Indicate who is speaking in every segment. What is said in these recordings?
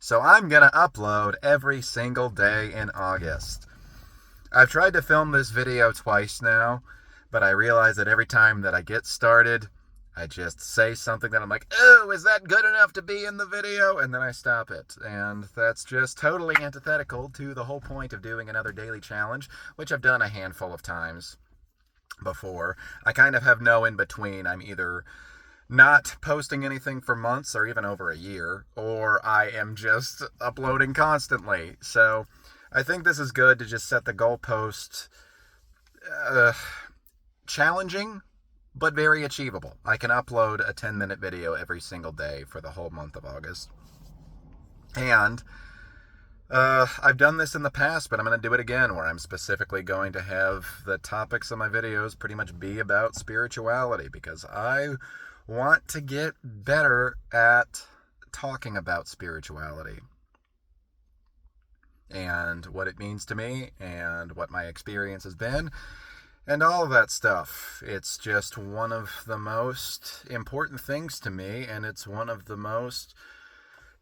Speaker 1: So I'm going to upload every single day in August. I've tried to film this video twice now, but I realize that every time that I get started, I just say something that I'm like, oh, is that good enough to be in the video? And then I stop it. And that's just totally antithetical to the whole point of doing another daily challenge, which I've done a handful of times before. I kind of have no in between. I'm either not posting anything for months or even over a year, or I am just uploading constantly. So I think this is good to just set the goalpost uh, challenging, but very achievable. I can upload a 10-minute video every single day for the whole month of August. And I've done this in the past, but I'm going to do it again, where I'm specifically going to have the topics of my videos pretty much be about spirituality, because I want to get better at talking about spirituality and what it means to me and what my experience has been and all of that stuff. It's just one of the most important things to me, and it's one of the most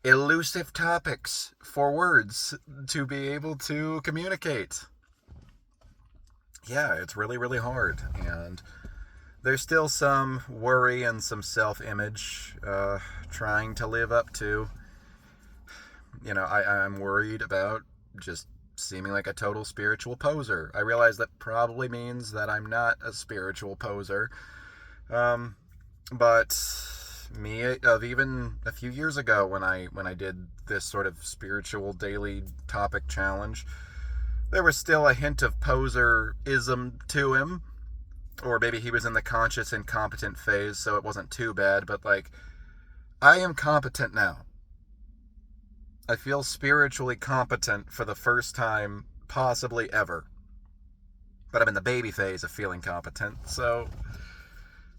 Speaker 1: elusive topics for words to be able to communicate. Yeah, it's really, really hard, and there's still some worry and some self-image trying to live up to. I'm worried about just seeming like a total spiritual poser. I realize that probably means that I'm not a spiritual poser. But me of even a few years ago when I did this sort of spiritual daily topic challenge, there was still a hint of poser-ism to him. Or maybe he was in the conscious incompetent phase, so it wasn't too bad. But, I am competent now. I feel spiritually competent for the first time, possibly ever. But I'm in the baby phase of feeling competent, so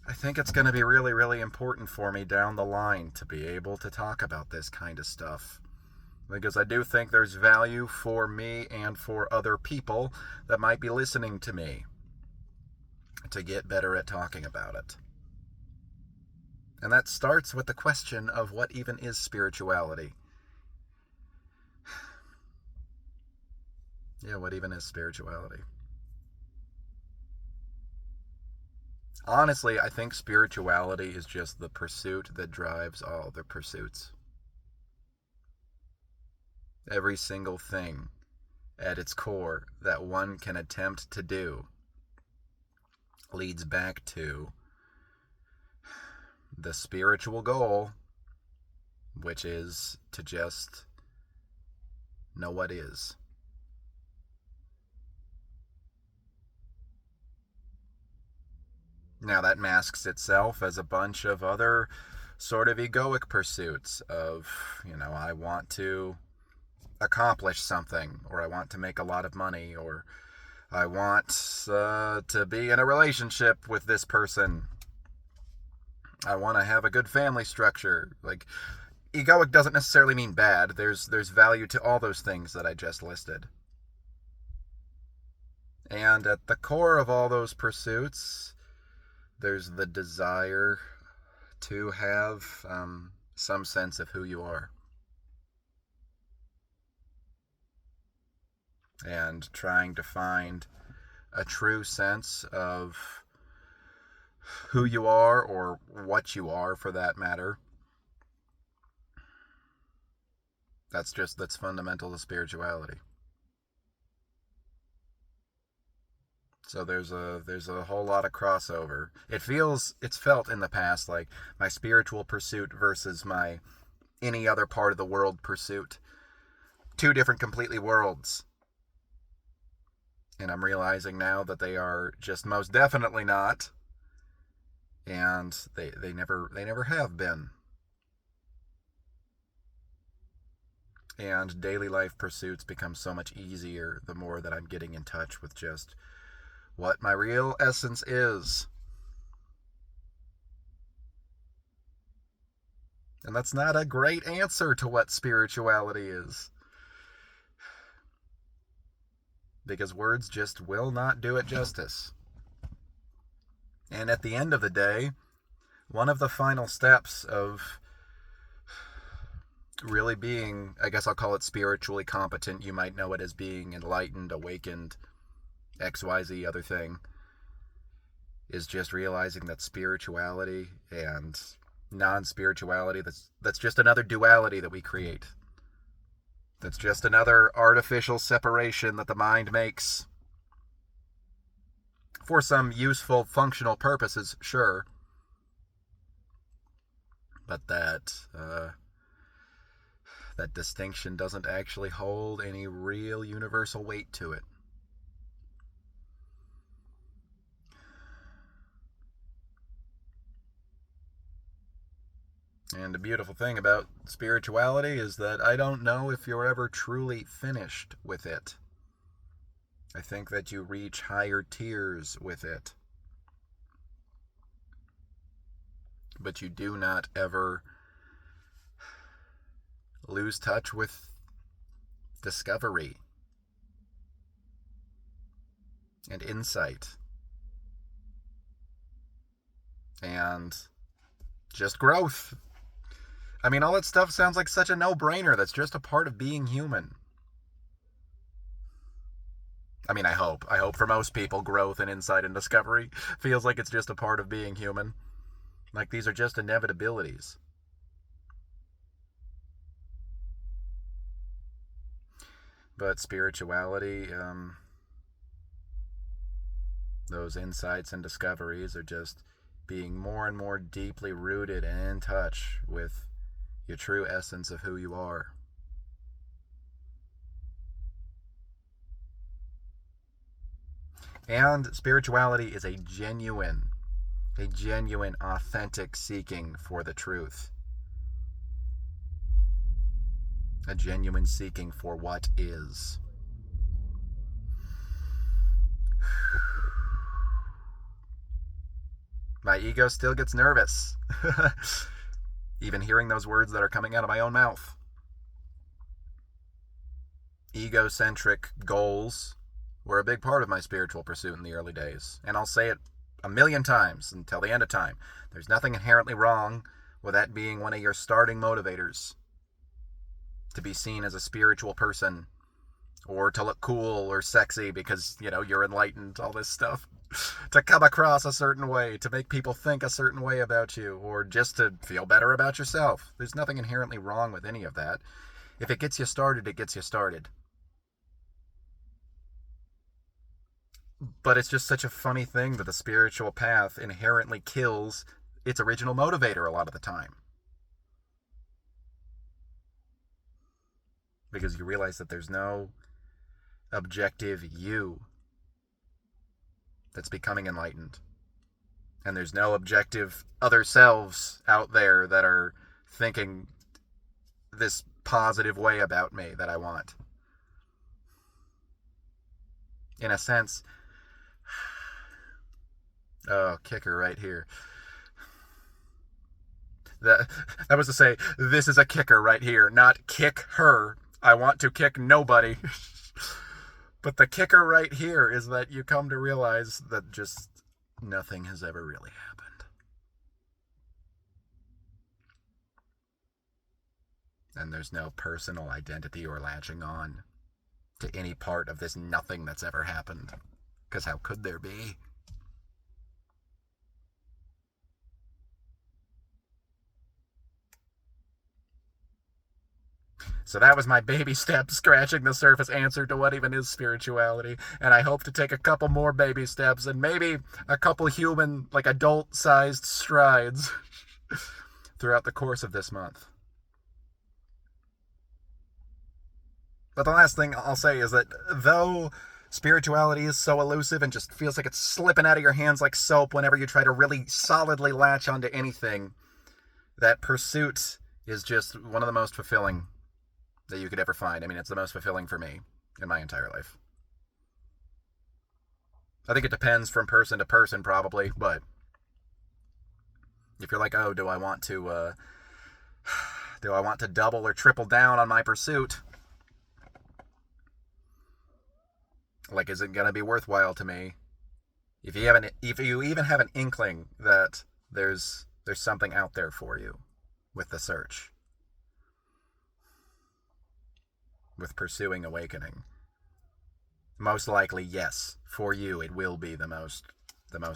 Speaker 1: I think it's going to be really, really important for me down the line to be able to talk about this kind of stuff. Because I do think there's value for me and for other people that might be listening to me to get better at talking about it. And that starts with the question of what even is spirituality? Yeah, what even is spirituality? Honestly, I think spirituality is just the pursuit that drives all the pursuits. Every single thing at its core that one can attempt to do leads back to the spiritual goal, which is to just know what is. Now, that masks itself as a bunch of other sort of egoic pursuits of, I want to accomplish something, or I want to make a lot of money, or I want to be in a relationship with this person. I want to have a good family structure. Egoic doesn't necessarily mean bad. There's value to all those things that I just listed. And at the core of all those pursuits, there's the desire to have some sense of who you are. And trying to find a true sense of who you are, or what you are for that matter. That's fundamental to spirituality. So there's a whole lot of crossover. It's felt in the past like my spiritual pursuit versus my any other part of the world pursuit. Two different completely worlds. And I'm realizing now that they are just most definitely not. And they never have been. And daily life pursuits become so much easier the more that I'm getting in touch with just what my real essence is. And that's not a great answer to what spirituality is, because words just will not do it justice. And at the end of the day, one of the final steps of really being, I guess I'll call it spiritually competent. You might know it as being enlightened, awakened, XYZ other thing, is just realizing that spirituality and non-spirituality, that's just another duality that we create. That's just another artificial separation that the mind makes for some useful functional purposes, sure, but that distinction doesn't actually hold any real universal weight to it. And the beautiful thing about spirituality is that I don't know if you're ever truly finished with it. I think that you reach higher tiers with it. But you do not ever lose touch with discovery and insight and just growth. I mean, all that stuff sounds like such a no-brainer. That's just a part of being human. I mean, I hope. I hope for most people, growth and insight and discovery feels like it's just a part of being human. Like these are just inevitabilities. But spirituality, those insights and discoveries are just being more and more deeply rooted and in touch with your true essence of who you are. And spirituality is a genuine, authentic seeking for the truth. A genuine seeking for what is. My ego still gets nervous. Even hearing those words that are coming out of my own mouth. Egocentric goals were a big part of my spiritual pursuit in the early days. And I'll say it a million times until the end of time. There's nothing inherently wrong with that being one of your starting motivators. To be seen as a spiritual person, or to look cool or sexy because, you're enlightened, all this stuff. To come across a certain way, to make people think a certain way about you, or just to feel better about yourself. There's nothing inherently wrong with any of that. If it gets you started, it gets you started. But it's just such a funny thing that the spiritual path inherently kills its original motivator a lot of the time. Because you realize that there's no objective you that's becoming enlightened. And there's no objective other selves out there that are thinking this positive way about me that I want. In a sense, kicker right here. That was to say, this is a kicker right here, not kick her. I want to kick nobody. But the kicker right here is that you come to realize that just nothing has ever really happened. And there's no personal identity or latching on to any part of this nothing that's ever happened. Because how could there be? So that was my baby step, scratching the surface answer to what even is spirituality. And I hope to take a couple more baby steps and maybe a couple human, adult-sized strides throughout the course of this month. But the last thing I'll say is that though spirituality is so elusive and just feels like it's slipping out of your hands like soap whenever you try to really solidly latch onto anything, that pursuit is just one of the most fulfilling that you could ever find. I mean, it's the most fulfilling for me in my entire life. I think it depends from person to person, probably, but if you're like, oh, do I want to double or triple down on my pursuit? Is it gonna be worthwhile to me? If you even have an inkling that there's something out there for you with the search. with pursuing awakening. Most likely, yes, for you, it will be the most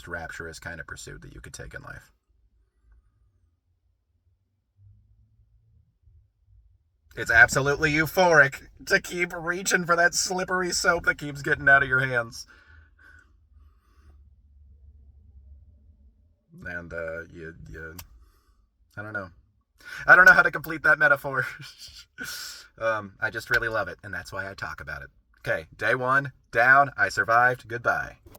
Speaker 1: rapturous kind of pursuit that you could take in life. It's absolutely euphoric to keep reaching for that slippery soap that keeps getting out of your hands. And I don't know. I don't know how to complete that metaphor. I just really love it, and that's why I talk about it. Okay, day one, down, I survived, goodbye.